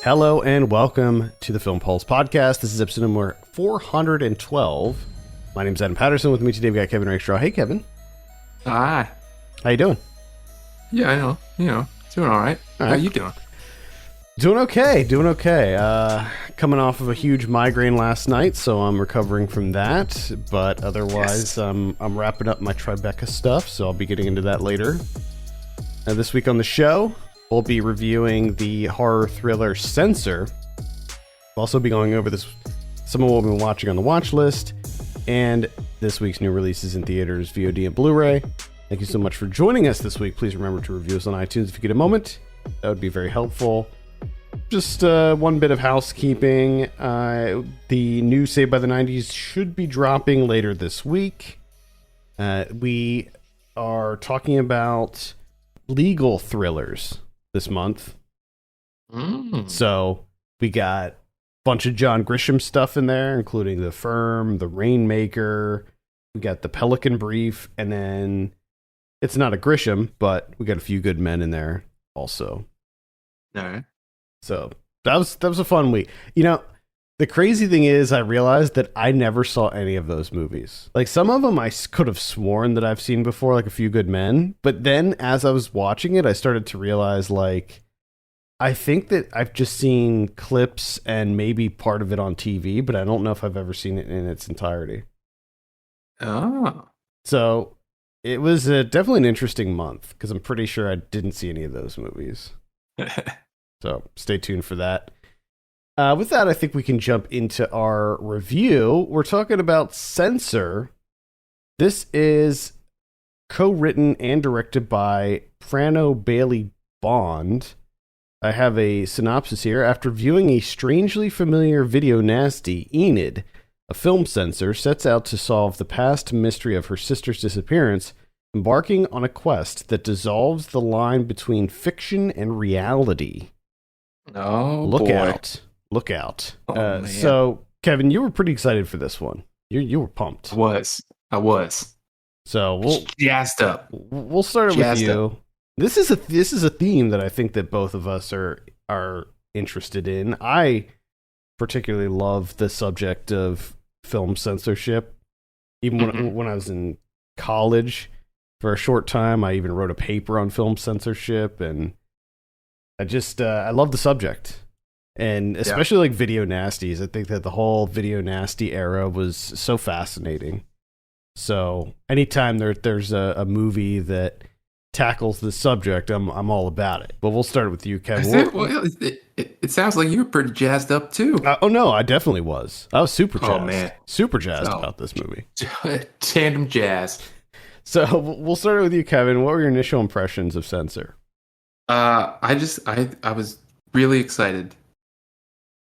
Hello and welcome to the Film Pulse podcast. This is episode number 412. My name's Adam Patterson. With me today, we got Kevin Rakestraw. Hey, Kevin. Hi. How you doing? Yeah, I know. Doing all right. All right. How you doing? Doing okay. Coming off of a huge migraine last night, so I'm recovering from that. But otherwise, Yes. I'm wrapping up my Tribeca stuff, so I'll be getting into that later. This week on the show, we'll be reviewing the horror thriller Censor. We'll also be going over some of what we've been watching on the watch list, and this week's new releases in theaters, VOD, and Blu-ray. Thank you so much for joining us this week. Please remember to review us on iTunes if you get a moment. That would be very helpful. Just one bit of housekeeping. The new Saved by the 90s should be dropping later this week. We are talking about legal thrillers this month. So we got a bunch of John Grisham stuff in there, including The Firm, The Rainmaker. We got The Pelican Brief, and then it's not a Grisham, but we got a few good men in there also. All right. So that was a fun week. You know, the crazy thing is I realized that I never saw any of those movies. Like, some of them I could have sworn that I've seen before, like A Few Good Men. But then as I was watching it, I started to realize, like, I think that I've just seen clips and maybe part of it on TV, but I don't know if I've ever seen it in its entirety. Oh. So it was definitely an interesting month, because I'm pretty sure I didn't see any of those movies. So stay tuned for that. With that, I think we can jump into our review. We're talking about Censor. This is co-written and directed by Frano Bailey Bond. I have a synopsis here. After viewing a strangely familiar video nasty, Enid, a film censor, sets out to solve the past mystery of her sister's disappearance, embarking on a quest that dissolves the line between fiction and reality. Oh, Look boy. out. Look out. Oh, man. So, Kevin, you were pretty excited for this one. You were pumped. I was. So we'll Jazzed up. start it with Jazzed you. This is a theme that I think that both of us are interested in. I particularly love the subject of film censorship. Even when I was in college, for a short time, I even wrote a paper on film censorship, and I love the subject. And especially like video nasties. I think that the whole video nasty era was so fascinating. So anytime there's a movie that tackles the subject, I'm all about it. But we'll start with you, Kevin. It sounds like you were pretty jazzed up, too. Oh, no, I definitely was. I was super jazzed. Oh, man. Super jazzed about this movie. Tandem jazz. So we'll start with you, Kevin. What were your initial impressions of Censor? I was really excited.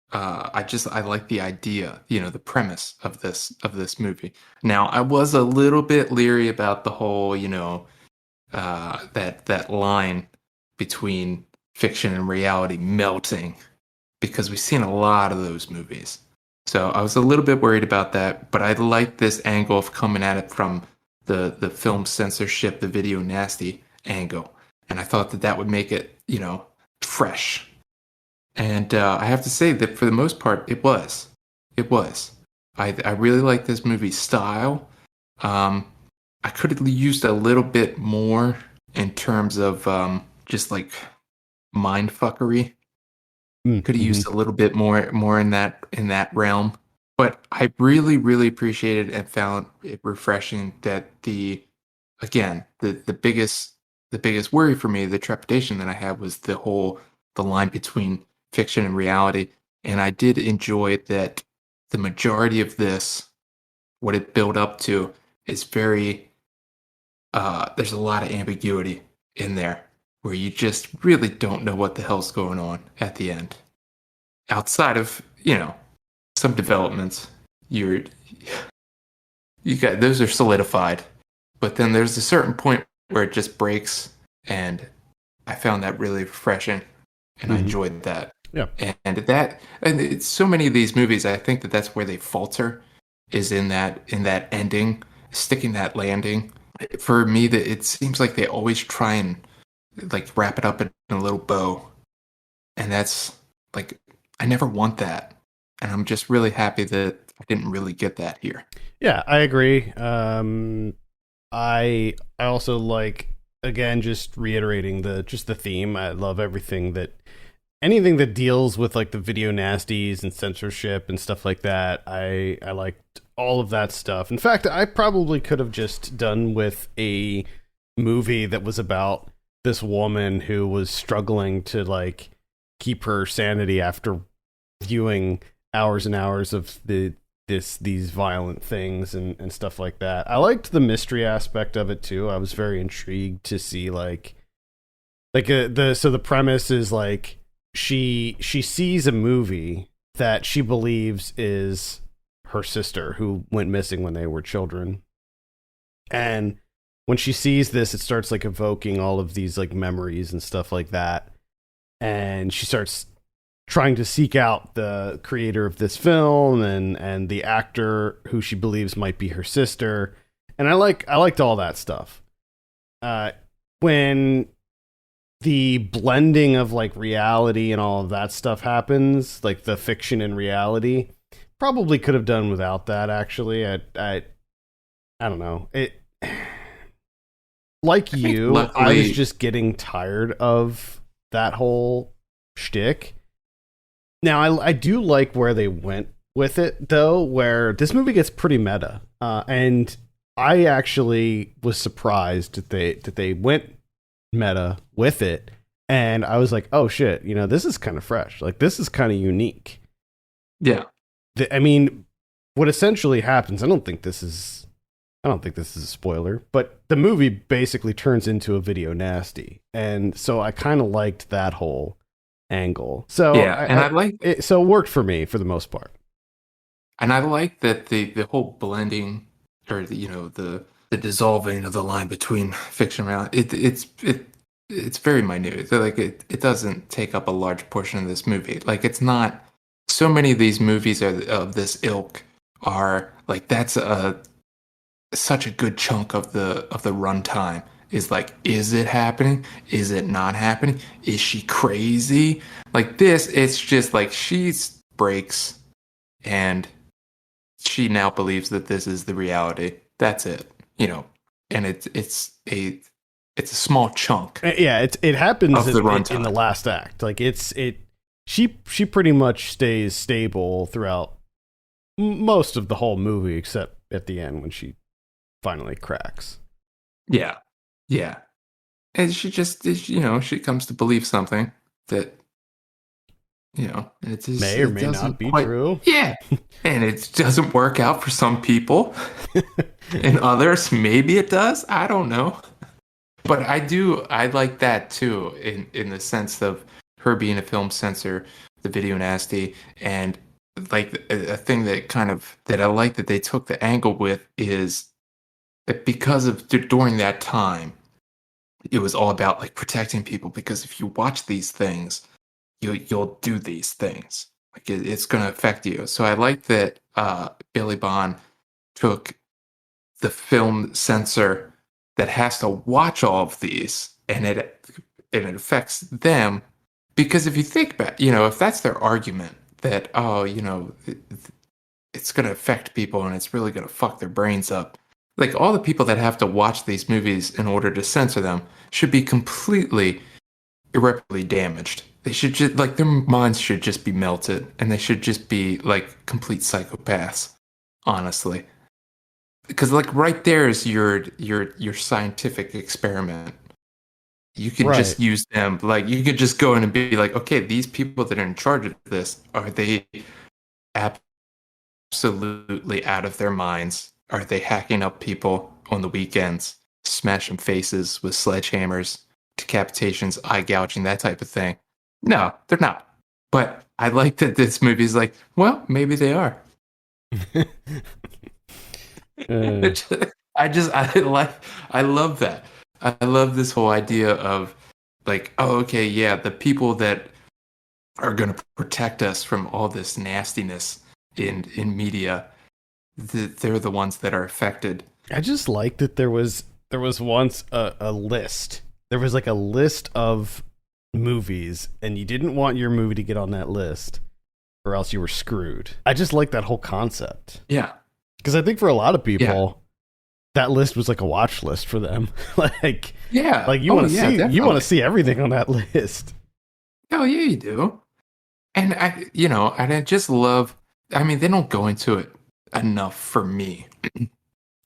I like the idea, the premise of this movie. Now, I was a little bit leery about the whole, that line between fiction and reality melting, because we've seen a lot of those movies. So I was a little bit worried about that, but I like this angle of coming at it from the film censorship, the video nasty angle. And I thought that would make it, fresh. And I have to say that for the most part, it was. I really like this movie's style. I could have used a little bit more in terms of just like mindfuckery. Could have used a little bit more in that realm. But I really, really appreciated and found it refreshing that the biggest worry for me, the trepidation that I had, was the line between fiction and reality. And I did enjoy that the majority of this, what it built up to, is very, there's a lot of ambiguity in there, where you just really don't know what the hell's going on at the end. Outside of, some developments, you got, those are solidified. But then there's a certain point where it just breaks, and I found that really refreshing, and I enjoyed that. Yeah. And it's so many of these movies, I think that's where they falter, is in that ending, sticking that landing. For me, it seems like they always try and like wrap it up in a little bow, and that's like I never want that. And I'm just really happy that I didn't really get that here. Yeah, I agree. I also like, again, just reiterating the theme. I love anything that deals with like the video nasties and censorship and stuff like that. I liked all of that stuff. In fact, I probably could have just done with a movie that was about this woman who was struggling to like keep her sanity after viewing hours and hours of these violent things and stuff like that. I liked the mystery aspect of it too. I was very intrigued to see the premise is like she sees a movie that she believes is her sister who went missing when they were children. And when she sees this, it starts like evoking all of these like memories and stuff like that. And she starts trying to seek out the creator of this film and the actor who she believes might be her sister. And I liked all that stuff. When the blending of like reality and all of that stuff happens, like the fiction and reality, probably could have done without that. Actually, I don't know. Like you, luckily, I was just getting tired of that whole shtick. Now, I do like where they went with it, though, where this movie gets pretty meta. And I actually was surprised that they went meta with it. And I was like, oh, shit, this is kind of fresh. Like, this is kind of unique. Yeah. I mean, what essentially happens, I don't think this is a spoiler, but the movie basically turns into a video nasty. And so I kind of liked that whole angle. So yeah, I like it. So it worked for me for the most part. And I like that the whole blending or the dissolving of the line between fiction and reality. It's very minute. So like it doesn't take up a large portion of this movie. Like it's not so many of these movies of this ilk are like that's such a good chunk of the runtime is like, is it happening? Is it not happening? Is she crazy? Like this, it's just like she breaks and she now believes that this is the reality. That's it, and it's a small chunk. Yeah, it happens of the runtime in the last act. Like she pretty much stays stable throughout most of the whole movie, except at the end when she finally cracks. Yeah. Yeah. And she just, she comes to believe something that, it just, may or may not be true. Yeah. And it doesn't work out for some people. And others, maybe it does. I don't know. But I like that too, in the sense of her being a film censor, the video nasty, and like a thing that I like that they took the angle with is that because of during that time, it was all about like protecting people, because if you watch these things, you'll do these things. Like it's going to affect you. So I like that Billy Bond took the film censor that has to watch all of these, and it affects them. Because if you think about, if that's their argument that, it's going to affect people and it's really going to fuck their brains up. Like all the people that have to watch these movies in order to censor them should be completely irreparably damaged. They should just their minds should just be melted, and they should just be like complete psychopaths, honestly. Because like right there is your scientific experiment. You could just use them. Like you could just go in and be like, okay, these people that are in charge of this, are they absolutely out of their minds? Are they hacking up people on the weekends, smashing faces with sledgehammers, decapitations, eye gouging, that type of thing? No, they're not. But I like that this movie is like, well, maybe they are. I love that. I love this whole idea of like, oh, okay, yeah, the people that are going to protect us from all this nastiness in media, they're the ones that are affected. I just like that there was once a list. There was like a list of movies, and you didn't want your movie to get on that list. or else you were screwed. I just like that whole concept. Yeah. Because I think for a lot of people, Yeah. that list was like a watch list for them. like you want to definitely. see everything on that list. Oh yeah, you do. And I just love. I mean, they don't go into it enough for me.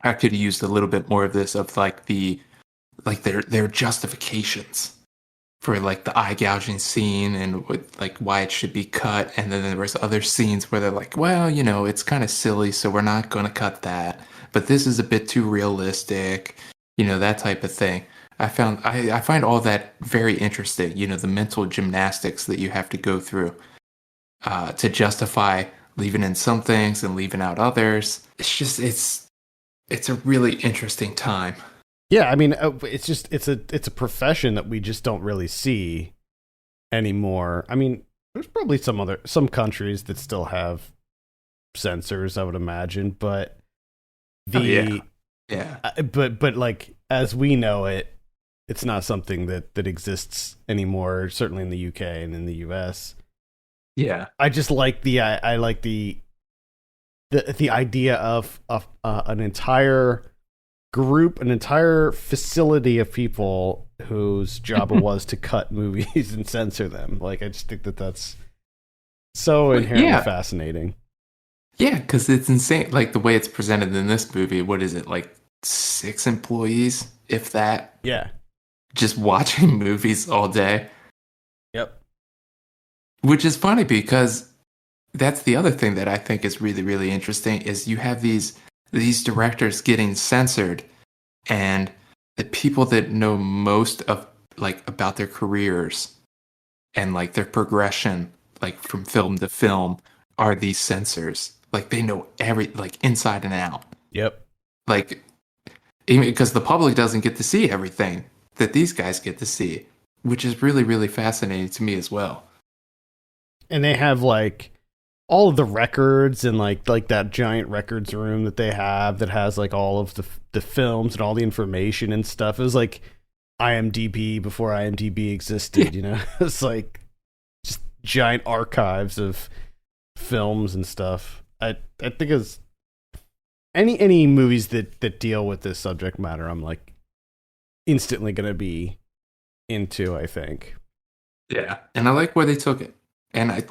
I could have used a little bit more of this of like their justifications for like the eye gouging scene and like why it should be cut. And then there was other scenes where they're like, well, it's kind of silly, so we're not going to cut that. But this is a bit too realistic, that type of thing. I find all that very interesting. The mental gymnastics that you have to go through to justify leaving in some things and leaving out others. It's a really interesting time. Yeah, I mean, it's a profession that we just don't really see anymore. I mean, there's probably some countries that still have censors, I would imagine, but but like as we know it, it's not something that exists anymore. Certainly in the UK and in the US. Yeah, I just like the idea of an entire group, an entire facility of people whose job it was to cut movies and censor them. Like, I just think that's so inherently fascinating. Yeah, because it's insane. Like the way it's presented in this movie, what is it, like 6 employees, if that? Yeah. Just watching movies all day. Yep. Which is funny because that's the other thing that I think is really, really interesting is you have these directors getting censored, and the people that know most of like about their careers and like their progression, like from film to film, are these censors. Like they know like inside and out. Yep. Like even because the public doesn't get to see everything that these guys get to see, which is really, really fascinating to me as well. And they have like all of the records and like that giant records room that they have that has like all of the films and all the information and stuff. It was like IMDb before IMDb existed, It's like just giant archives of films and stuff. I think it's any movies that deal with this subject matter, I'm like instantly gonna be into, I think. Yeah, and I like where they took it. And I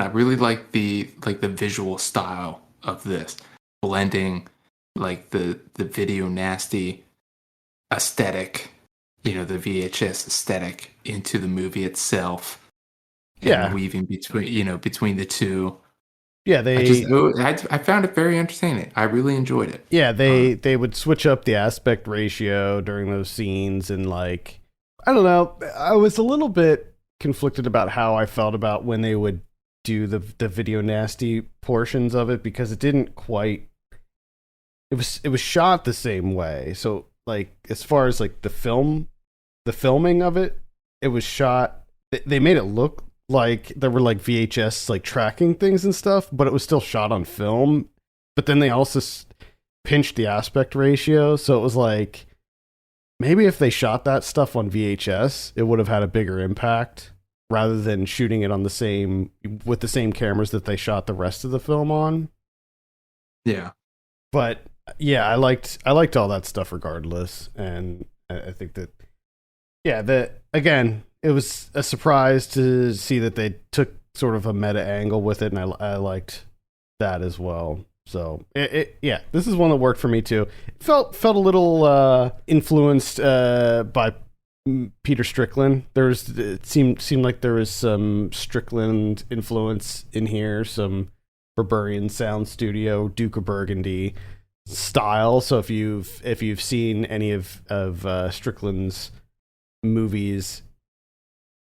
really like the visual style of this, blending like the video nasty aesthetic, the VHS aesthetic into the movie itself. And weaving between the two. Yeah, I found it very entertaining. I really enjoyed it. Yeah, they would switch up the aspect ratio during those scenes, and like, I don't know, I was a little bit conflicted about how I felt about when they would do the video nasty portions of it, because it didn't quite, it was shot the same way. So like, as far as like the filming of it, it was shot, they made it look like there were like VHS like tracking things and stuff, but it was still shot on film. But then they also pinched the aspect ratio, so it was like, maybe if they shot that stuff on VHS, it would have had a bigger impact rather than shooting it on with the same cameras that they shot the rest of the film on. Yeah. But yeah, I liked all that stuff regardless, and I think that again, it was a surprise to see that they took sort of a meta angle with it, and I liked that as well. So this is one that worked for me too. It felt a little influenced by Peter Strickland. It seemed like there was some Strickland influence in here, some Berberian Sound Studio, Duke of Burgundy style. So if you've seen any of Strickland's movies,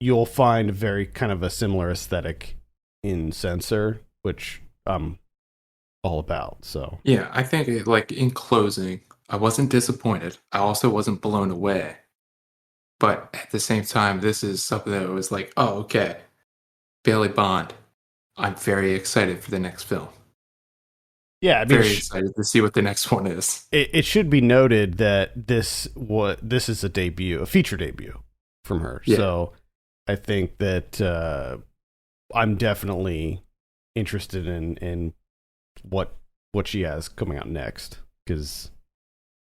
you'll find very kind of a similar aesthetic in Censor, which I'm all about. So yeah, I think like in closing, I wasn't disappointed. I also wasn't blown away. But at the same time, this is something that was like, oh, okay, Bailey Bond. I'm very excited for the next film. Yeah, I mean, very excited to see what the next one is. It should be noted that this is a feature debut from her. Yeah. So I think that I'm definitely interested in what she has coming out next. Because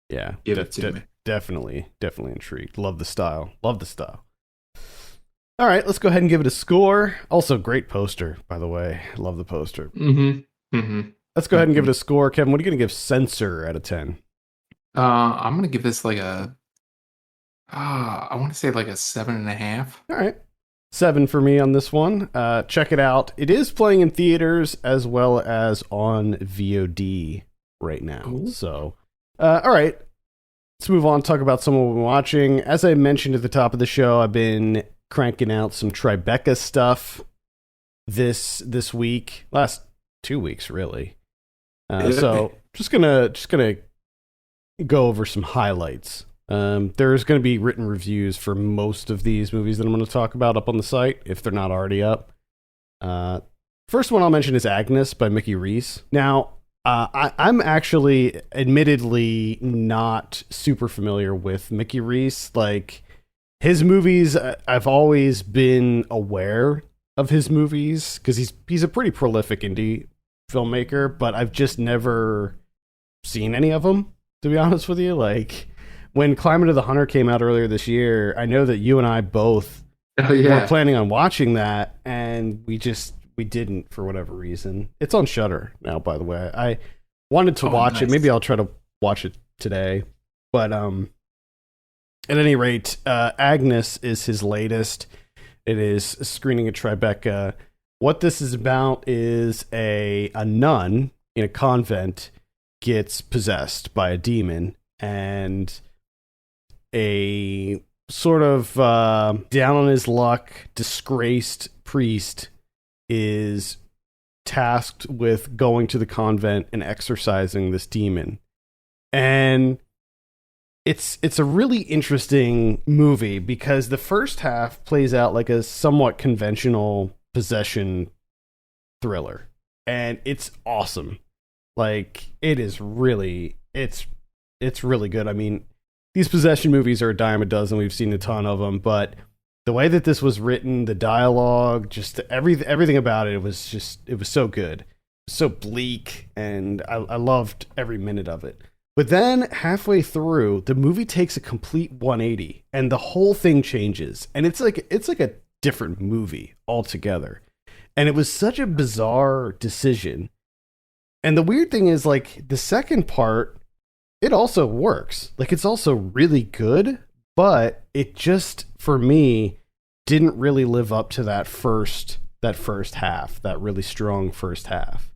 yeah, Give it to me. Definitely intrigued. Love the style. All right, let's go ahead and give it a score. Also, great poster, by the way. Love the poster. Let's go ahead and give it a score. Kevin, what are you going to give Censor out of 10? I'm gonna give this like a. I want to say like a 7.5. All right. 7 for me on this one. Check it out. It is playing in theaters as well as on VOD right now. Ooh. So, all right. Let's move on and talk about some of what we're watching. As I mentioned at the top of the show, I've been cranking out some Tribeca stuff this week. Last 2 weeks, really. So just gonna go over some highlights. There's going to be written reviews for most of these movies that I'm going to talk about up on the site, if they're not already up. First one I'll mention is Agnes by Mickey Reese. Now, I'm actually admittedly not super familiar with Mickey Reese. Like, his movies, I've always been aware of his movies because he's a pretty prolific indie filmmaker, but I've just never seen any of them, to be honest with you. Like, when Climate of the Hunter came out earlier this year, I know that you and I both were planning on watching that, and we didn't for whatever reason. It's on Shudder now, by the way. I wanted to watch it. Maybe I'll try to watch it today. But at any rate, Agnes is his latest. It is a screening at Tribeca. What this is about is a nun in a convent gets possessed by a demon, and a sort of down on his luck, disgraced priest is tasked with going to the convent and exorcising this demon. And it's a really interesting movie because the first half plays out like a somewhat conventional possession thriller. And it's awesome. Like, it is really, it's really good. I mean, these possession movies are a dime a dozen. We've seen a ton of them, but the way that this was written, the dialogue, just everything about it was so good, so bleak, and I loved every minute of it. But then halfway through, the movie takes a complete 180, and the whole thing changes, and it's like a different movie altogether. And it was such a bizarre decision. And the weird thing is, like, the second part, it also works. Like, it's also really good, but it just, for me, didn't really live up to that first half, that really strong first half.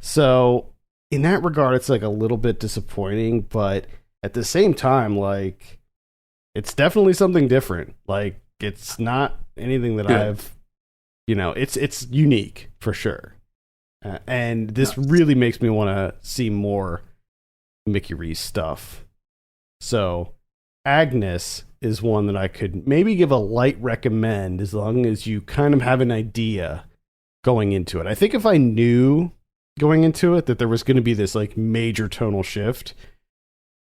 So in that regard, it's like a little bit disappointing, but at the same time, like, it's definitely something different. Like, it's not anything that I've, it's unique for sure. And this really makes me want to see more Mickey Reese stuff. So Agnes is one that I could maybe give a light recommend as long as you kind of have an idea going into it. I think if I knew going into it that there was going to be this like major tonal shift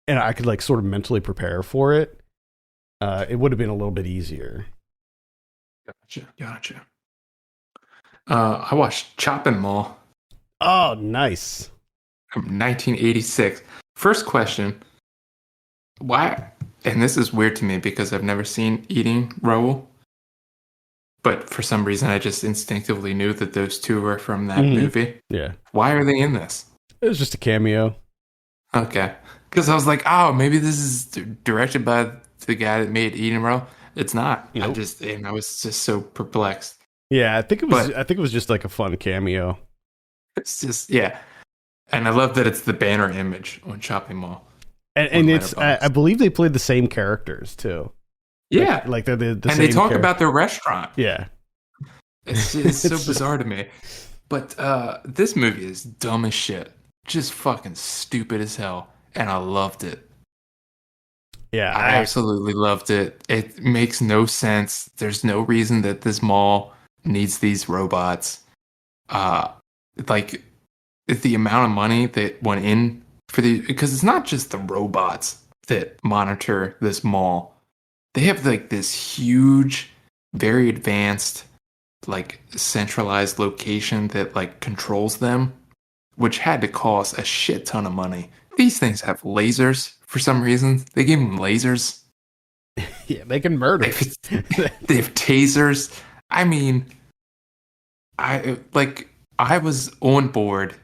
and I could like sort of mentally prepare for it, it would have been a little bit easier. Gotcha. I watched Chopping Mall. Oh, nice. From 1986. First question. Why? And this is weird to me because I've never seen Eating Raoul. But for some reason, I just instinctively knew that those two were from that movie. Yeah. Why are they in this? It was just a cameo. Okay. Because I was like, oh, maybe this is directed by the guy that made Eating Raoul. It's not. Nope. I was just so perplexed. Yeah, I think it was just like a fun cameo. It's just, yeah. And I love that it's the banner image on Chopping Mall. And it's, I believe they played the same characters too. Yeah. Like they're the and same they talk about their restaurant. Yeah. It's so bizarre to me. But this movie is dumb as shit. Just fucking stupid as hell. And I loved it. Yeah. I absolutely loved it. It makes no sense. There's no reason that this mall needs these robots. Like the amount of money that went in for because it's not just the robots that monitor this mall. They have like this huge, very advanced like centralized location that like controls them, which had to cost a shit ton of money. These things have lasers for some reason. They gave them lasers. Yeah, they can murder. They have tasers. I mean, I was on board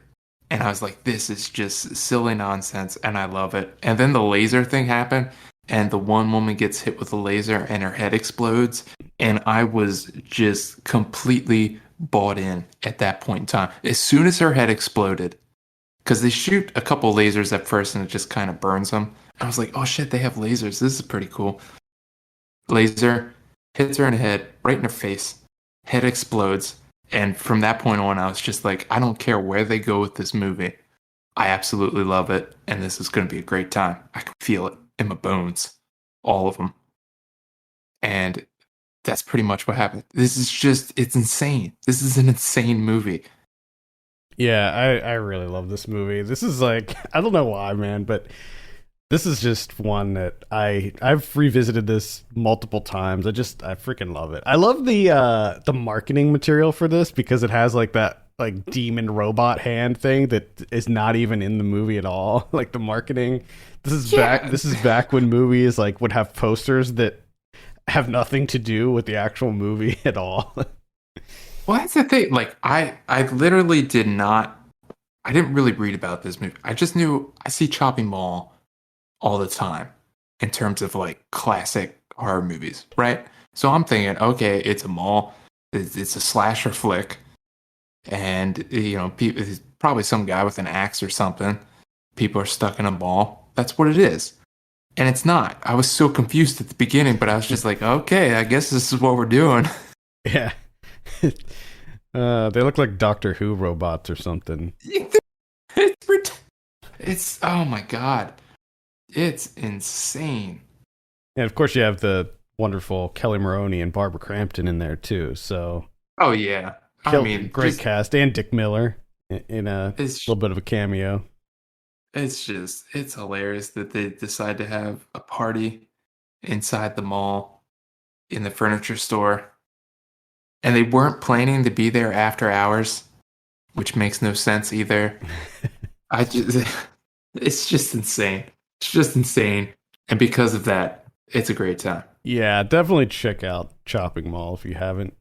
and I was like, this is just silly nonsense and I love it. And then the laser thing happened and the one woman gets hit with a laser and her head explodes. And I was just completely bought in at that point in time. As soon as her head exploded, because they shoot a couple lasers at first and it just kind of burns them. I was like, oh shit, they have lasers. This is pretty cool. Laser hits her in the head, right in her face. Head explodes. And from that point on, I was just like, I don't care where they go with this movie. I absolutely love it. And this is going to be a great time. I can feel it in my bones. All of them. And that's pretty much what happened. This is just, it's insane. This is an insane movie. Yeah, I really love this movie. This is like, I don't know why, man, but this is just one that I've revisited this multiple times. I freaking love it. I love the marketing material for this because it has like that like demon robot hand thing that is not even in the movie at all. Like the marketing. This is back when movies like would have posters that have nothing to do with the actual movie at all. Well, that's the thing. Like, I literally I didn't really read about this movie. I just knew I see Chopping Mall all the time in terms of like classic horror movies, right? So I'm thinking, okay, it's a mall, it's a slasher flick, and you know, it's probably some guy with an axe or something. People are stuck in a mall. That's what it is. And it's not. I was so confused at the beginning, but I was just like, okay, I guess this is what we're doing. Yeah. They look like Doctor Who robots or something. It's oh my god, it's insane. And of course, you have the wonderful Kelly Maroney and Barbara Crampton in there too. So, oh yeah, I mean, great cast, and Dick Miller in a little bit of a cameo. It's hilarious that they decide to have a party inside the mall in the furniture store. And they weren't planning to be there after hours, which makes no sense either. It's just insane. It's just insane. And because of that, it's a great time. Yeah, definitely check out Chopping Mall if you haven't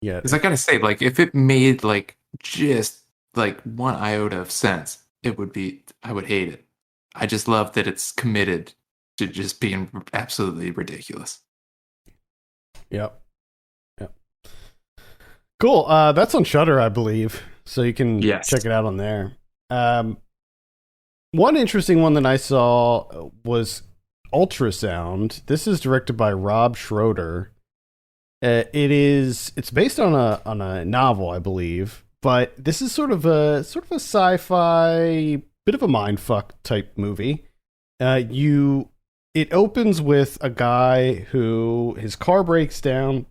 yet. Because I gotta say, like, if it made like just like one iota of sense, I would hate it. I just love that it's committed to just being absolutely ridiculous. Yep. Cool. That's on Shudder, I believe, so you can check it out on there. One interesting one that I saw was Ultrasound. This is directed by Rob Schroeder. It's based on a novel, I believe, but this is sort of a sci-fi, bit of a mindfuck type movie. It opens with a guy who his car breaks down.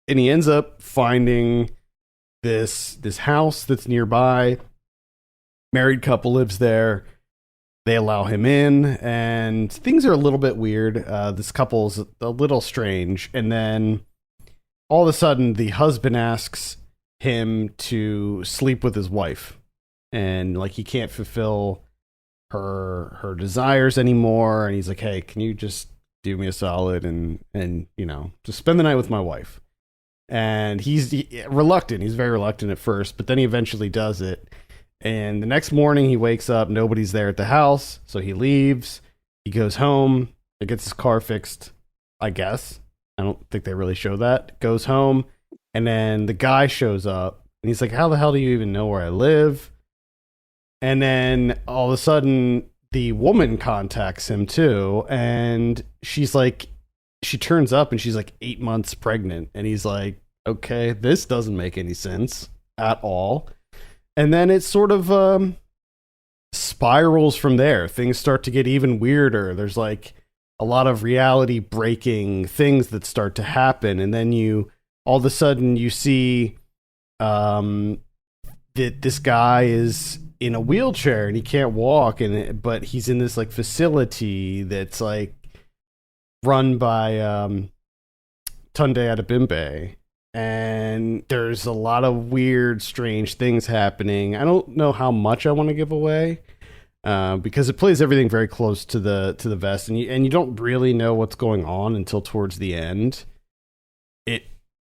And he ends up finding this house that's nearby. Married couple lives there. They allow him in, and things are a little bit weird. This couple's a little strange. And then all of a sudden, the husband asks him to sleep with his wife. And like he can't fulfill her desires anymore. And he's like, hey, can you just do me a solid and you know, just spend the night with my wife? And he's reluctant. He's very reluctant at first, but then he eventually does it. And the next morning he wakes up, nobody's there at the house, so he leaves. He goes home, he gets his car fixed, I guess. I don't think they really show that. Goes home, and then the guy shows up, and he's like, how the hell do you even know where I live? And then all of a sudden, the woman contacts him too, and she's like, she turns up and she's like 8 months pregnant. And he's like, okay, this doesn't make any sense at all. And then it sort of spirals from there. Things start to get even weirder. There's like a lot of reality breaking things that start to happen. And then all of a sudden you see that this guy is in a wheelchair and he can't walk, but he's in this like facility that's like run by Tunde Adebimbe, and there's a lot of weird, strange things happening. I don't know how much I want to give away, because it plays everything very close to the vest, and you don't really know what's going on until towards the end. It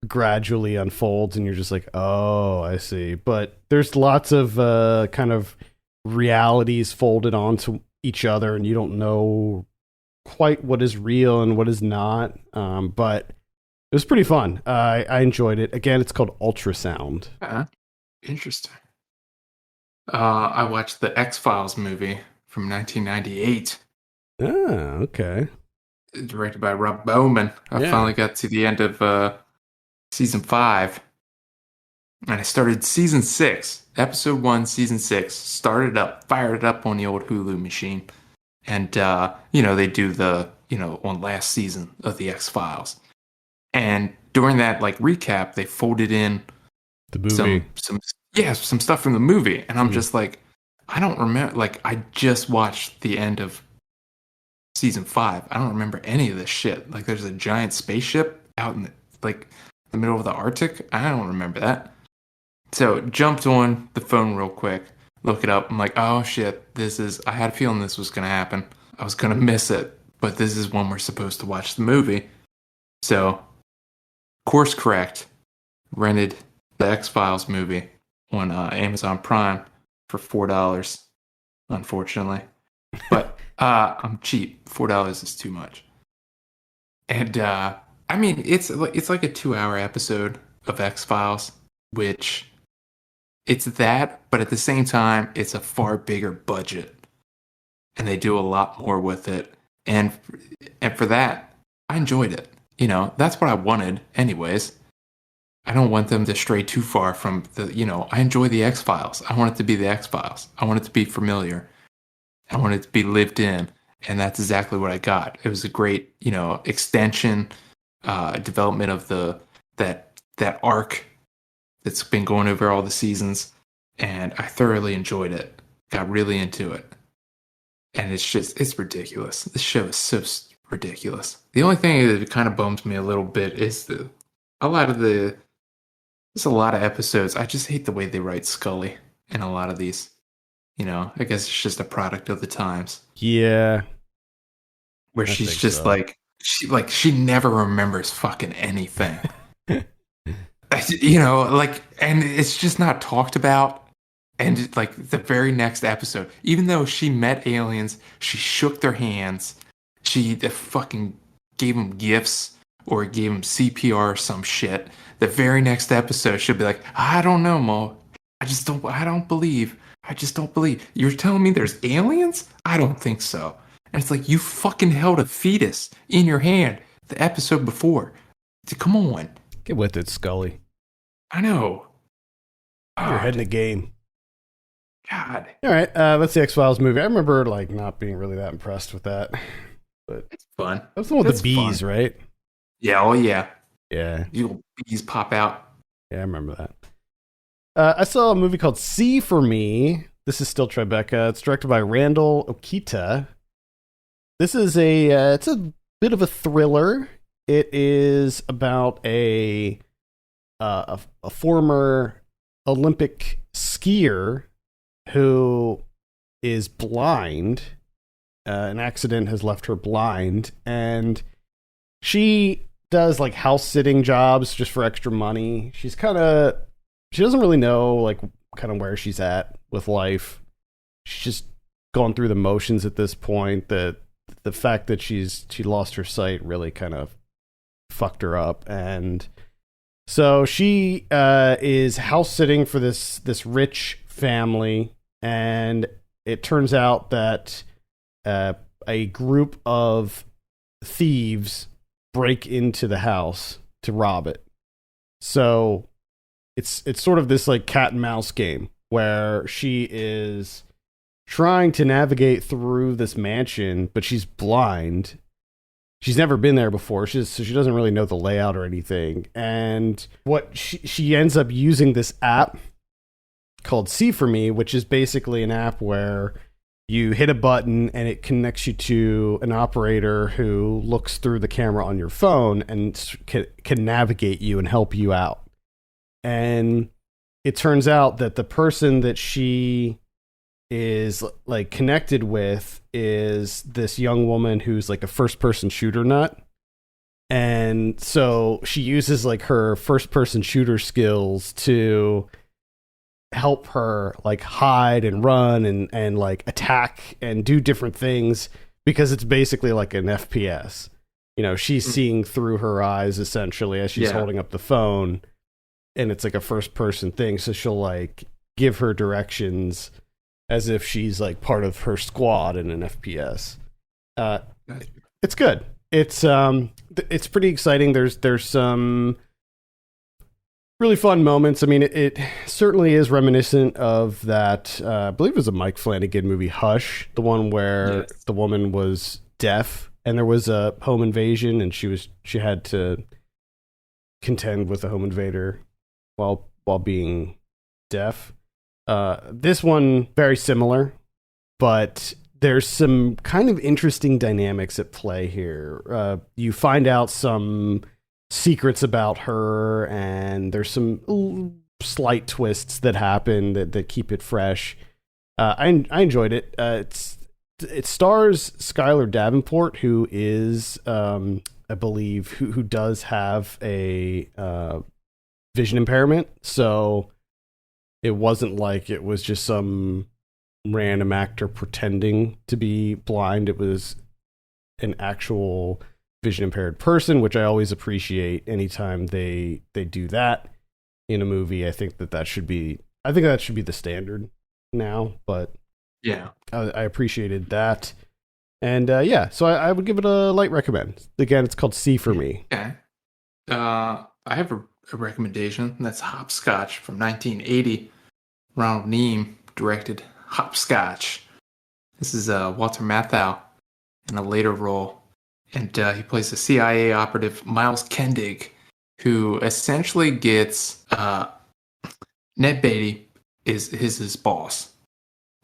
gradually unfolds, and you're just like, oh, I see. But there's lots of kind of realities folded onto each other, and you don't know quite what is real and what is not. But it was pretty fun. I enjoyed it. Again, it's called Ultrasound. Interesting. I watched the X-Files movie from 1998. Ah, okay. Directed by Rob Bowman. I finally got to the end of season 5. And I started season 6. Episode 1, season 6. Fired it up on the old Hulu machine. And, they do the, on last season of the X-Files. And during that, recap, they folded in the movie. Some stuff from the movie. And I'm just like, I don't remember, I just watched the end of season 5. I don't remember any of this shit. There's a giant spaceship out in the middle of the Arctic. I don't remember that. So jumped on the phone real quick, look it up. I'm like, oh shit, I had a feeling this was going to happen. I was going to miss it, but this is when we're supposed to watch the movie. So, course correct, rented the X-Files movie on Amazon Prime for $4, unfortunately. But I'm cheap. $4 is too much. And it's like a 2-hour episode of X-Files, which it's that, but at the same time, it's a far bigger budget, and they do a lot more with it. And for that, I enjoyed it. That's what I wanted, anyways. I don't want them to stray too far from I enjoy the X-Files. I want it to be the X-Files. I want it to be familiar. I want it to be lived in, and that's exactly what I got. It was a great, extension, development of that arc that's been going over all the seasons, and I thoroughly enjoyed it. Got really into it, and it's ridiculous. This show is so ridiculous. The only thing that kind of bums me a little bit is there's a lot of episodes. I just hate the way they write Scully in a lot of these. I guess it's just a product of the times. Yeah. Where she's just so. She never remembers fucking anything. And it's just not talked about. And the very next episode, even though she met aliens, she shook their hands, she fucking gave them gifts or gave them CPR or some shit. The very next episode, she'll be like, I don't know, Mo. I don't believe. You're telling me there's aliens? I don't think so. And it's like, you fucking held a fetus in your hand the episode before. Come on. Get with it, Scully. I know. You're ahead in the game. God. All right, that's the X-Files movie. I remember not being really that impressed with that. But it's fun. That's the one with the bees, fun. Right? Yeah, oh yeah. Yeah. Little bees pop out. Yeah, I remember that. I saw a movie called See For Me. This is still Tribeca. It's directed by Randall Okita. This is it's a bit of a thriller. It is about a former Olympic skier who is blind. An accident has left her blind, and she does house sitting jobs just for extra money. She doesn't really know kind of where she's at with life. She's just gone through the motions at this point. The fact that she lost her sight really kind of fucked her up, and so she is house sitting for this rich family, and it turns out that a group of thieves break into the house to rob it. So it's sort of this cat and mouse game where she is trying to navigate through this mansion, but she's blind. She's never been there before, so she doesn't really know the layout or anything. And what she ends up using this app called See For Me, which is basically an app where you hit a button and it connects you to an operator who looks through the camera on your phone and can navigate you and help you out. And it turns out that the person that she is like connected with is this young woman who's like a first person shooter nut. And so she uses like her first person shooter skills to help her like hide and run and like attack and do different things, because it's basically like an FPS. You know, she's seeing through her eyes essentially as she's holding up the phone, and it's like a first person thing. So she'll like give her directions as if she's like part of her squad in an FPS. It's good. It's pretty exciting. There's some really fun moments. I mean, it certainly is reminiscent of that. I believe it was a Mike Flanagan movie, Hush, the one where the woman was deaf and there was a home invasion, and she had to contend with a home invader while being deaf. This one very similar, but there's some kind of interesting dynamics at play here. You find out some secrets about her, and there's some slight twists that happen that keep it fresh. I enjoyed it. It stars Skylar Davenport, who is, I believe, who does have a vision impairment. So it wasn't like it was just some random actor pretending to be blind. It was an actual vision impaired person, which I always appreciate anytime they do that in a movie. I think that should be the standard now, but yeah, I appreciated that. And so I would give it a light recommend. Again, it's called C for Me. Okay. I have a recommendation. That's Hopscotch from 1980. Ronald Neame directed Hopscotch. This is Walter Matthau in a later role, and he plays the CIA operative Miles Kendig, who essentially gets Ned Beatty is his boss,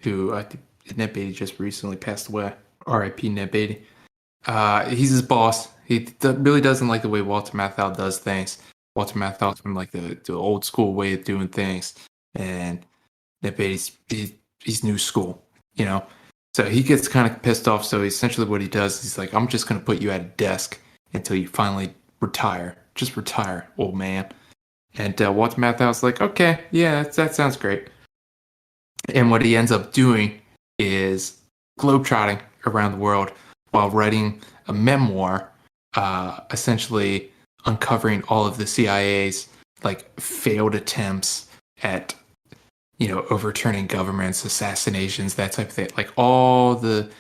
who I think Ned Beatty just recently passed away. R.I.P. Ned Beatty. He's his boss. He really doesn't like the way Walter Matthau does things. Walter Matthau's from like the old school way of doing things, and Ned Beatty's he's new school, you know. So he gets kind of pissed off. So essentially, what he does, he's like, "I'm just going to put you at a desk until you finally retire. Just retire, old man." And Walter Matthau's like, "Okay, yeah, that sounds great." And what he ends up doing is globetrotting around the world while writing a memoir, essentially uncovering all of the CIA's like failed attempts at, you know, overturning governments, assassinations, that type of thing. Like all the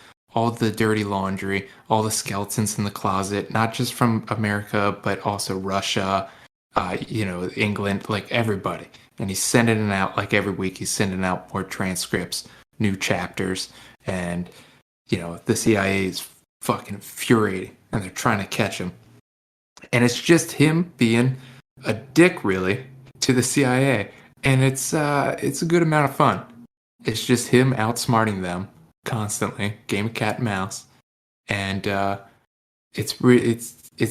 dirty laundry, all the skeletons in the closet, not just from America, but also Russia, England, like everybody. And he's sending it out like every week. He's sending out more transcripts, new chapters, and you know, the CIA is fucking infuriating, and they're trying to catch him. And it's just him being a dick, really, to the CIA. And it's a good amount of fun. It's just him outsmarting them constantly, game of cat and mouse, and it's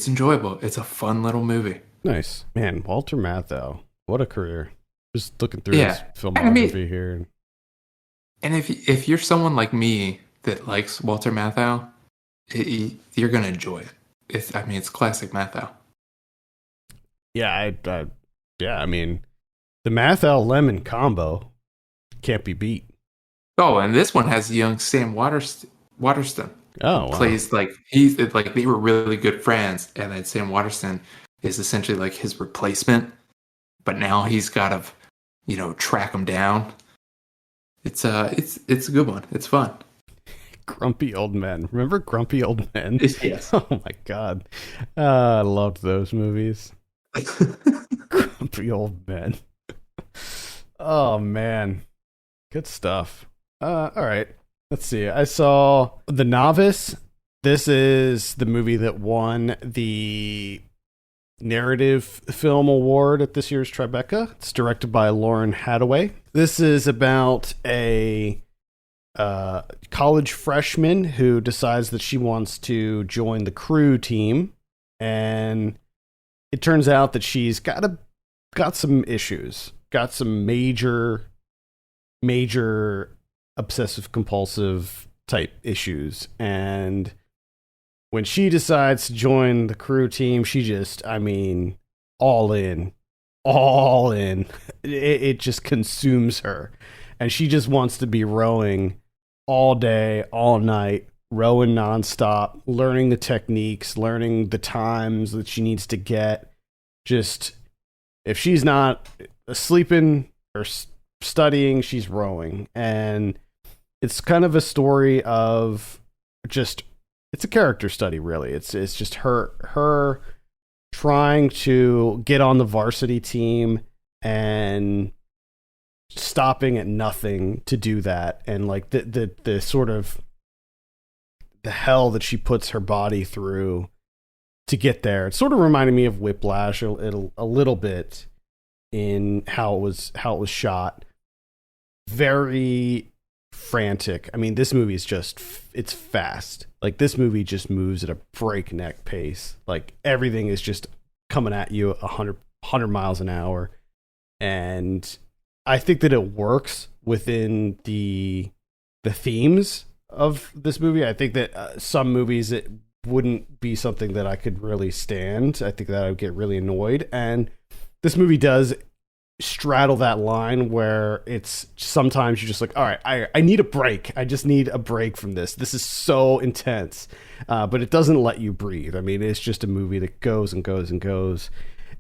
enjoyable. It's a fun little movie. Nice, man. Walter Matthau, what a career! Just looking through his filmography here. And if you're someone like me that likes Walter Matthau, you're gonna enjoy it. It's classic Matthau. Yeah, I mean, the Matthau Lemon combo can't be beat. Oh, and this one has young Sam Waterston. Oh, wow. Plays like he's like they were really good friends, and then Sam Waterston is essentially like his replacement, but now he's got to, you know, track him down. It's a good one. It's fun. Grumpy Old Men. Remember Grumpy Old Men? Yes. Oh my god, I loved those movies. Grumpy Old Men. Oh man, good stuff. All right, let's see. I saw The Novice. This is the movie that won the Narrative Film Award at this year's Tribeca. It's directed by Lauren Hadaway. This is about a college freshman who decides that she wants to join the crew team, and it turns out that she's got some issues, got some major obsessive compulsive type issues. And when she decides to join the crew team, she just, I mean, all in. It just consumes her, and she just wants to be rowing all day, all night, rowing nonstop, learning the techniques, learning the times that she needs to get. Just, if she's not sleeping or studying, she's rowing. And it's kind of a story of just, it's a character study, really. It's just her trying to get on the varsity team and stopping at nothing to do that, and like the sort of the hell that she puts her body through to get there. It sort of reminded me of Whiplash a little bit in how it was shot. Very frantic. I mean, this movie is just, it's fast. Like, this movie just moves at a breakneck pace. Like, everything is just coming at you 100 miles an hour. And I think that it works within the themes of this movie. I think that some movies, it wouldn't be something that I could really stand. I think that I would get really annoyed. And this movie does straddle that line where it's sometimes you're just like, all right, I need a break. I just need a break from this. This is so intense. But it doesn't let you breathe. I mean, it's just a movie that goes and goes and goes.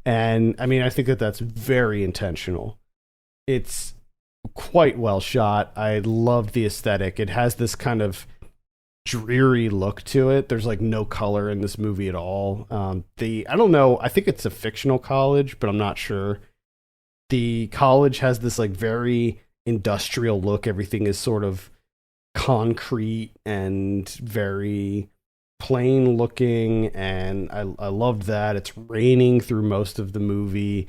And I mean, I think that that's very intentional. It's quite well shot. I love the aesthetic. It has this kind of dreary look to it. There's like no color in this movie at all. I don't know. I think it's a fictional college, but I'm not sure. The college has this like very industrial look. Everything is sort of concrete and very plain looking, and I loved that. It's raining through most of the movie,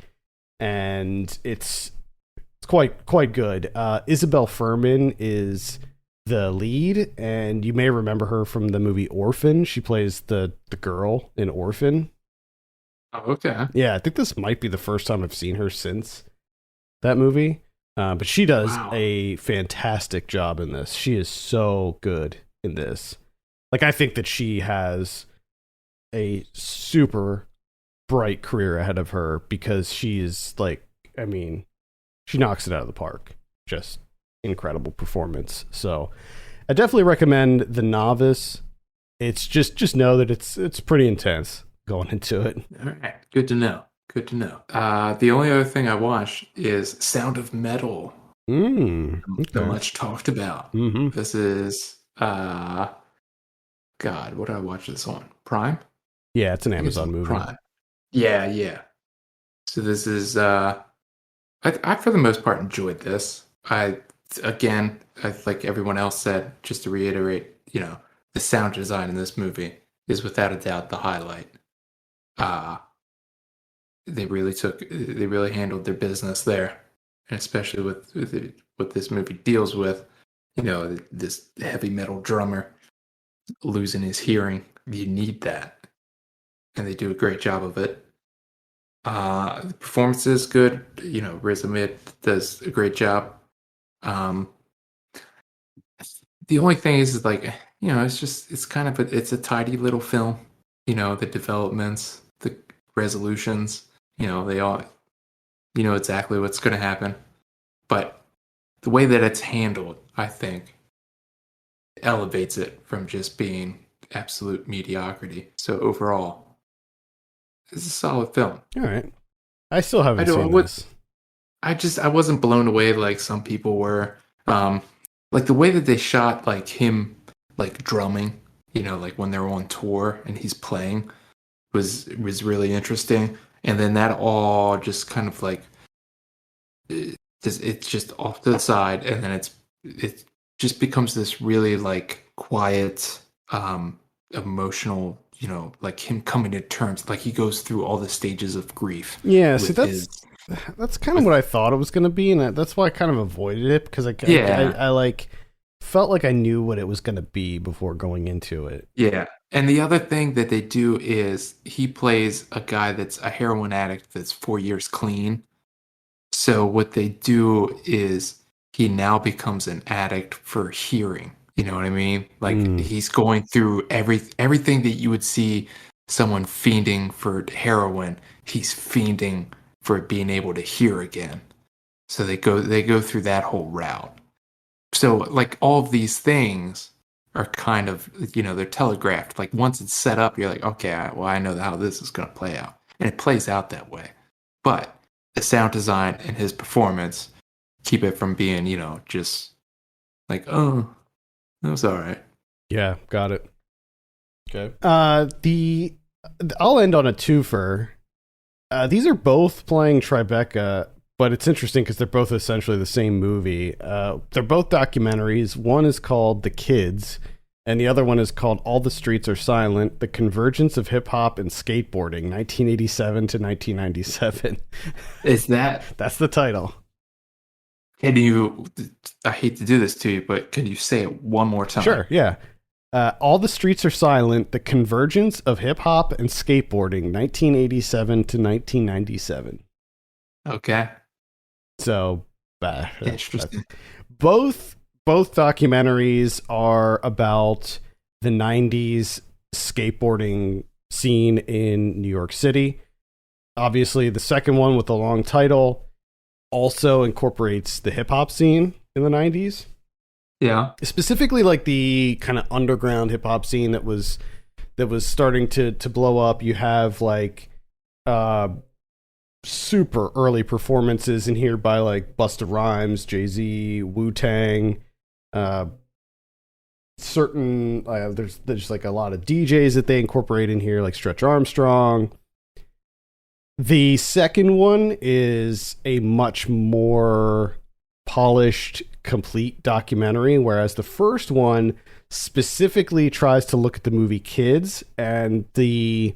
and it's quite good. Isabel Fuhrman is the lead, and you may remember her from the movie Orphan. She plays the girl in Orphan. Oh, okay. Yeah, I think this might be the first time I've seen her since that movie. But she does a fantastic job in this. She is so good in this. Like, I think that she has a super bright career ahead of her, because she is like, I mean, she knocks it out of the park. Just incredible performance. So I definitely recommend The Novice. It's just know that it's pretty intense going into it. All right. Good to know. Good to know. The only other thing I watched is Sound of Metal. Okay. The much talked about. Mm-hmm. This is God, what did I watch this on? Prime? Yeah, it's an Amazon movie. Prime. Yeah. So this is I for the most part enjoyed this. I like everyone else said, just to reiterate, the sound design in this movie is without a doubt the highlight. They really handled their business there, and especially with what this movie deals with, this heavy metal drummer losing his hearing. You need that, and they do a great job of it. The performance is good. Riz Ahmed does a great job. The only thing is like, it's kind of it's a tidy little film. The developments, the resolutions, they all, exactly what's going to happen. But the way that it's handled, I think, elevates it from just being absolute mediocrity. So overall, it's a solid film. All right. I still haven't seen this. I wasn't blown away like some people were. Like the way that they shot like him like drumming, like when they're on tour and he's playing was really interesting. And then that all just kind of like it's just off to the side, and then it just becomes this really like quiet, emotional, like him coming to terms, like he goes through all the stages of grief. Yeah, see, that's kind of what I thought it was going to be, and that's why I kind of avoided it, because I like felt like I knew what it was going to be before going into it. Yeah. And the other thing that they do is he plays a guy that's a heroin addict that's 4 years clean. So what they do is he now becomes an addict for hearing. You know what I mean? Like he's going through everything that you would see someone fiending for heroin, he's fiending for being able to hear again. So they go through that whole route. So like all of these things are kind of, they're telegraphed. Like once it's set up, you're like, okay, I know how this is going to play out. And it plays out that way. But the sound design and his performance keep it from being, just like, oh, that was all right. Yeah, got it. Okay. I'll end on a twofer. These are both playing Tribeca, but it's interesting because they're both essentially the same movie. They're both documentaries. One is called The Kids, and the other one is called All the Streets Are Silent, The Convergence of Hip Hop and Skateboarding, 1987 to 1997. Is that... That's the title. Can you... I hate to do this to you, but can you say it one more time? Sure, yeah. All the Streets Are Silent, The Convergence of Hip Hop and Skateboarding, 1987 to 1997. Okay. So, interesting. Both documentaries are about the 90s skateboarding scene in New York City. Obviously, the second one with the long title also incorporates the hip-hop scene in the 90s. Yeah. Specifically like the kind of underground hip-hop scene that was starting to blow up. You have like super early performances in here by like Busta Rhymes, Jay-Z, Wu-Tang, there's like a lot of DJs that they incorporate in here, like Stretch Armstrong. The second one is a much more polished, complete documentary, whereas the first one specifically tries to look at the movie Kids and the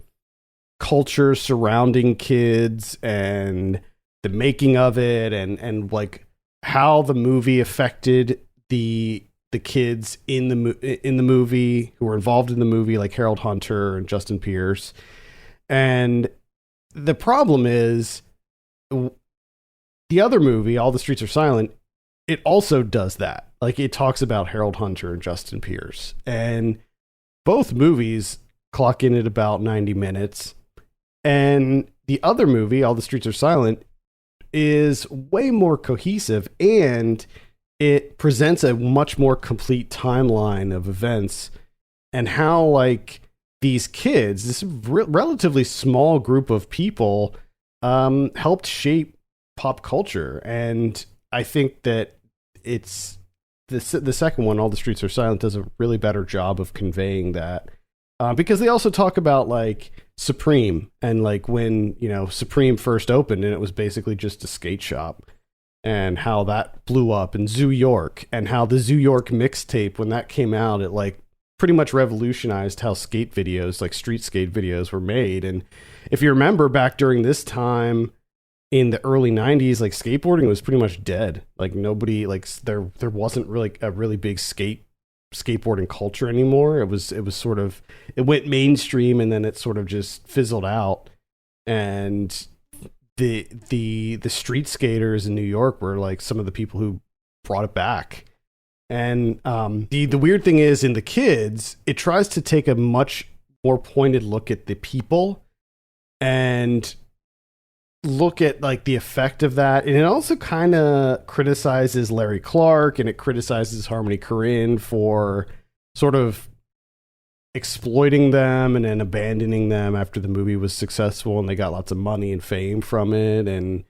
culture surrounding Kids and the making of it, and like how the movie affected the kids in the movie who were involved in the movie, like Harold Hunter and Justin Pierce. And the problem is the other movie, All the Streets Are Silent, it also does that. Like it talks about Harold Hunter and Justin Pierce, and both movies clock in at about 90 minutes. And the other movie, All the Streets Are Silent, is way more cohesive, and it presents a much more complete timeline of events and how like these kids, this relatively small group of people, helped shape pop culture. And I think that it's the second one, All the Streets Are Silent, does a really better job of conveying that, because they also talk about like Supreme and like when Supreme first opened and it was basically just a skate shop, and how that blew up, and Zoo York, and how the Zoo York mixtape, when that came out, it like pretty much revolutionized how skate videos, like street skate videos, were made. And if you remember back during this time in the early 90s, like skateboarding was pretty much dead. Like nobody, like there wasn't really a really big skateboarding culture anymore. It was sort of, it went mainstream and then it sort of just fizzled out. And the street skaters in New York were like some of the people who brought it back. And the weird thing is, in The Kids, it tries to take a much more pointed look at the people and look at like the effect of that. And it also kind of criticizes Larry Clark, and it criticizes Harmony Korine for sort of exploiting them and then abandoning them after the movie was successful and they got lots of money and fame from it. And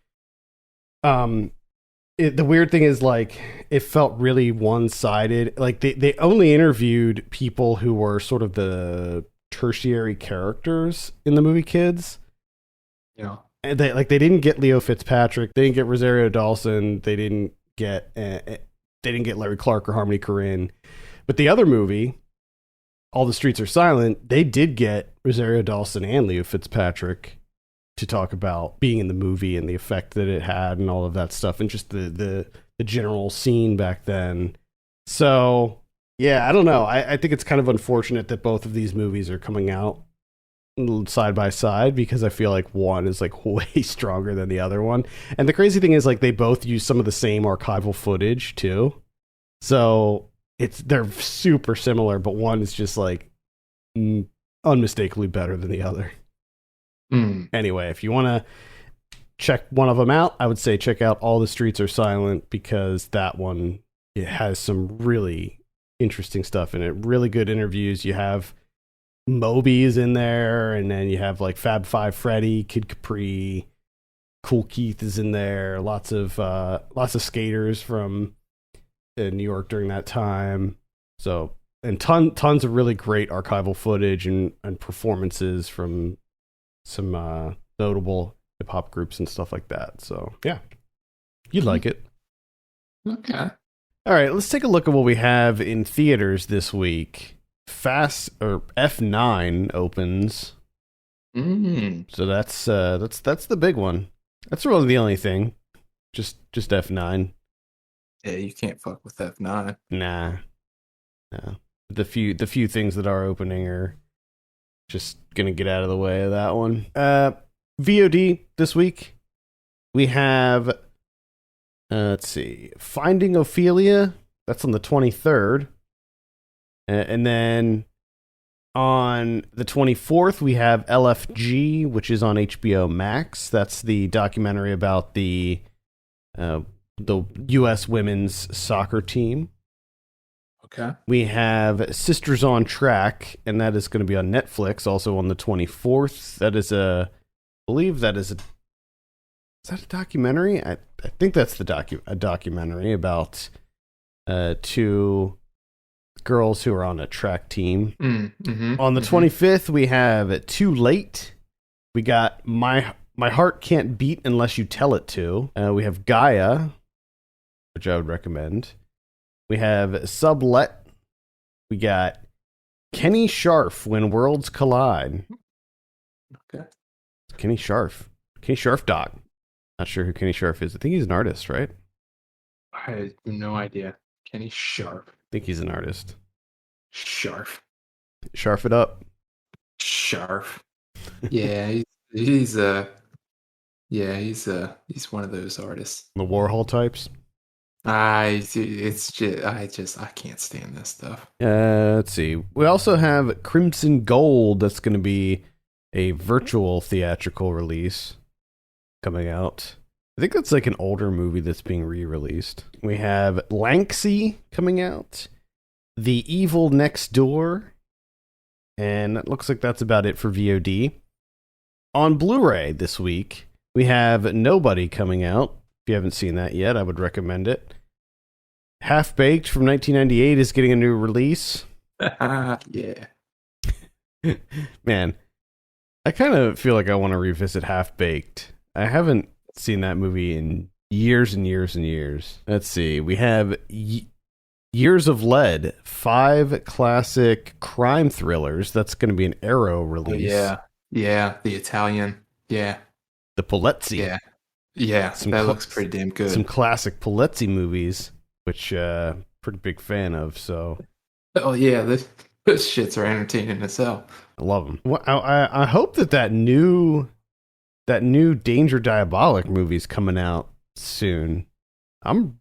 the weird thing is, like, it felt really one-sided. Like they only interviewed people who were sort of the tertiary characters in the movie Kids. Yeah. And they didn't get Leo Fitzpatrick, they didn't get Rosario Dawson, they didn't get Larry Clark or Harmony Korine. But the other movie, All the Streets Are Silent, they did get Rosario Dawson and Leo Fitzpatrick to talk about being in the movie and the effect that it had and all of that stuff, and just the general scene back then. So, yeah, I don't know. I think it's kind of unfortunate that both of these movies are coming out side by side because I feel like one is like way stronger than the other one. And the crazy thing is like they both use some of the same archival footage too. So they're super similar, but one is just like unmistakably better than the other. Anyway, if you want to check one of them out, I would say check out All the Streets Are Silent because that one, it has some really interesting stuff in it. Really good interviews. You have Moby's in there, and then you have like Fab Five Freddy, Kid Capri, Cool Keith is in there. Lots of skaters from New York during that time. So, and tons of really great archival footage and performances from some notable hip hop groups and stuff like that. So yeah, you'd like it. Okay. All right, let's take a look at what we have in theaters this week. F9 opens. So that's the big one. That's really the only thing. Just F9. Yeah, you can't fuck with F9. Nah. No. The few things that are opening are just gonna get out of the way of that one. VOD this week. We have let's see, Finding Ophelia. That's on the 23rd. And then on the 24th, we have LFG, which is on HBO Max. That's the documentary about the U.S. women's soccer team. Okay. We have Sisters on Track, and that is going to be on Netflix, also on the 24th. That is is that a documentary? I think that's a documentary about two girls who are on a track team. On the 25th, we have Too Late. We got My Heart Can't Beat Unless You Tell It To. We have Gaia, which I would recommend. We have Sublet. We got Kenny Scharf, When Worlds Collide. Okay. Kenny Scharf doc. Not sure who Kenny Scharf is. I think he's an artist, right? I have no idea. Kenny Scharf. I think he's an artist. Scharf it up. Scharf. Yeah, he's one of those artists. The Warhol types. I can't stand this stuff. Let's see. We also have Crimson Gold. That's going to be a virtual theatrical release coming out. I think that's like an older movie that's being re-released. We have Lanksy coming out. The Evil Next Door. And it looks like that's about it for VOD. On Blu-ray this week, we have Nobody coming out. If you haven't seen that yet, I would recommend it. Half Baked from 1998 is getting a new release. Yeah. Man, I kind of feel like I want to revisit Half Baked. I haven't seen that movie in years and years and years. Let's see. We have Years of Lead, 5 classic crime thrillers. That's going to be an Arrow release. Yeah. The Italian. Yeah. The Polizzi. Yeah. That looks pretty damn good. Some classic Polizzi movies, which pretty big fan of. So. Oh yeah, those shits are entertaining as hell. I love them. Well, I hope that new Danger Diabolic movie's coming out soon. I'm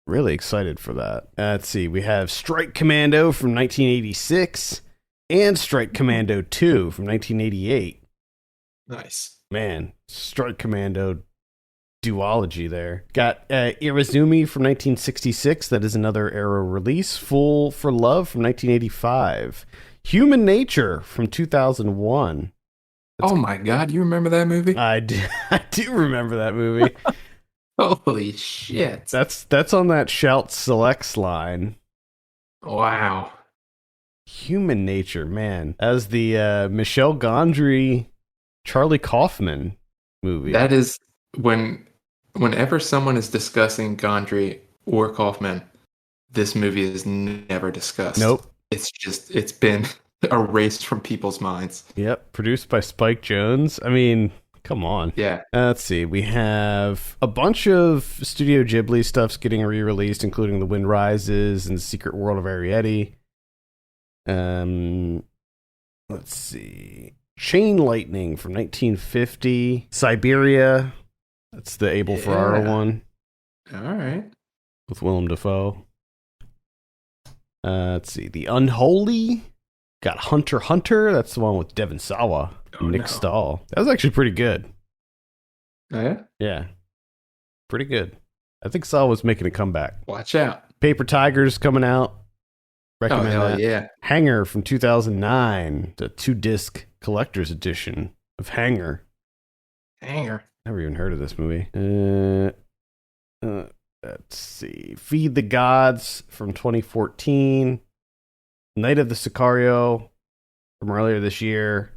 really excited for that. Let's see. We have Strike Commando from 1986 and Strike Commando 2 from 1988. Nice. Man, Strike Commando duology there. Got Irizumi from 1966. That is another Arrow release. Fool for Love from 1985. Human Nature from 2001. Oh my God, you remember that movie? I do remember that movie. Holy shit. That's on that Shout Selects line. Wow. Human Nature, man. As the Michel Gondry, Charlie Kaufman movie. That is whenever someone is discussing Gondry or Kaufman, this movie is never discussed. Nope. It's been erased from people's minds. Yep. Produced by Spike Jonze. I mean, Come on. Yeah. Let's see. We have a bunch of Studio Ghibli stuffs getting re-released, including The Wind Rises and Secret World of Arrietty. Let's see. Chain Lightning from 1950. Siberia. That's the Abel Ferrara one. All right. With Willem Dafoe. Let's see. The Unholy. Got Hunter x Hunter. That's the one with Devon Sawa and Nick Stahl. That was actually pretty good. Oh, yeah? Yeah. Pretty good. I think Saw was making a comeback. Watch out. Paper Tigers coming out. Recommend hell that. Yeah. Hanger from 2009. The 2-disc collector's edition of Hanger. Never even heard of this movie. Let's see. Feed the Gods from 2014. Night of the Sicario from earlier this year.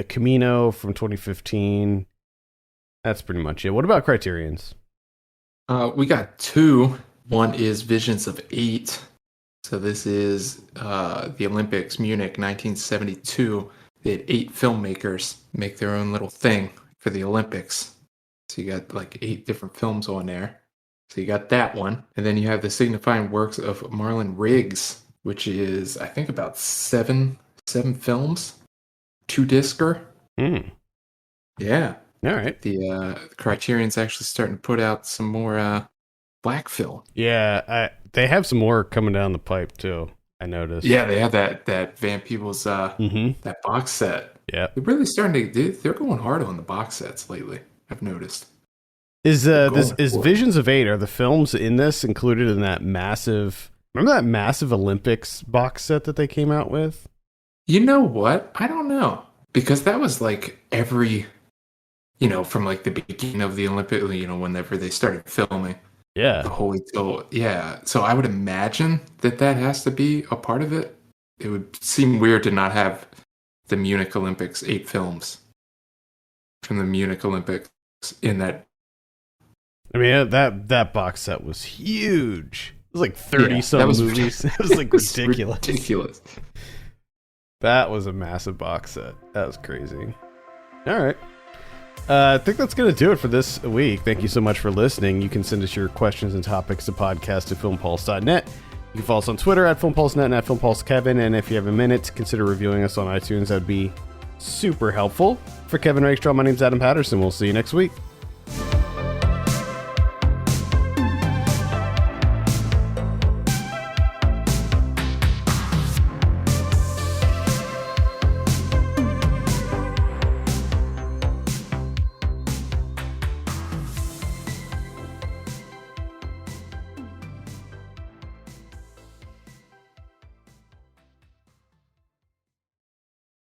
Camino from 2015. That's pretty much it. What about Criterion's? We got 2. One is Visions of 8. So this is the Olympics, Munich, 1972. They had 8 filmmakers make their own little thing for the Olympics. So you got like 8 different films on there. So you got that one. And then you have the signifying works of Marlon Riggs, which is, I think, about 7 films. 2-discer. Yeah. All right. The Criterion's actually starting to put out some more black film. Yeah, they have some more coming down the pipe too. I noticed. Yeah, they have that Van Peebles that box set. Yeah, they're really starting to. They're going hard on the box sets lately. I've noticed. Is Visions of 8? Are the films in this included in that massive? Remember that massive Olympics box set that they came out with? You know what? I don't know, because that was like every, from like the beginning of the Olympic, whenever they started filming. Yeah. The Holy Till. Yeah. So I would imagine that has to be a part of it. It would seem weird to not have the Munich Olympics 8 films from the Munich Olympics in that. I mean, that box set was huge. It was like 30-some movies. It was like ridiculous. That was a massive box set. That was crazy. All right. I think that's going to do it for this week. Thank you so much for listening. You can send us your questions and topics to podcast@filmpulse.net. You can follow us on Twitter @FilmPulseNet and @FilmPulseKevin. And if you have a minute, consider reviewing us on iTunes. That'd be super helpful. For Kevin Rakestraw, my name's Adam Patterson. We'll see you next week.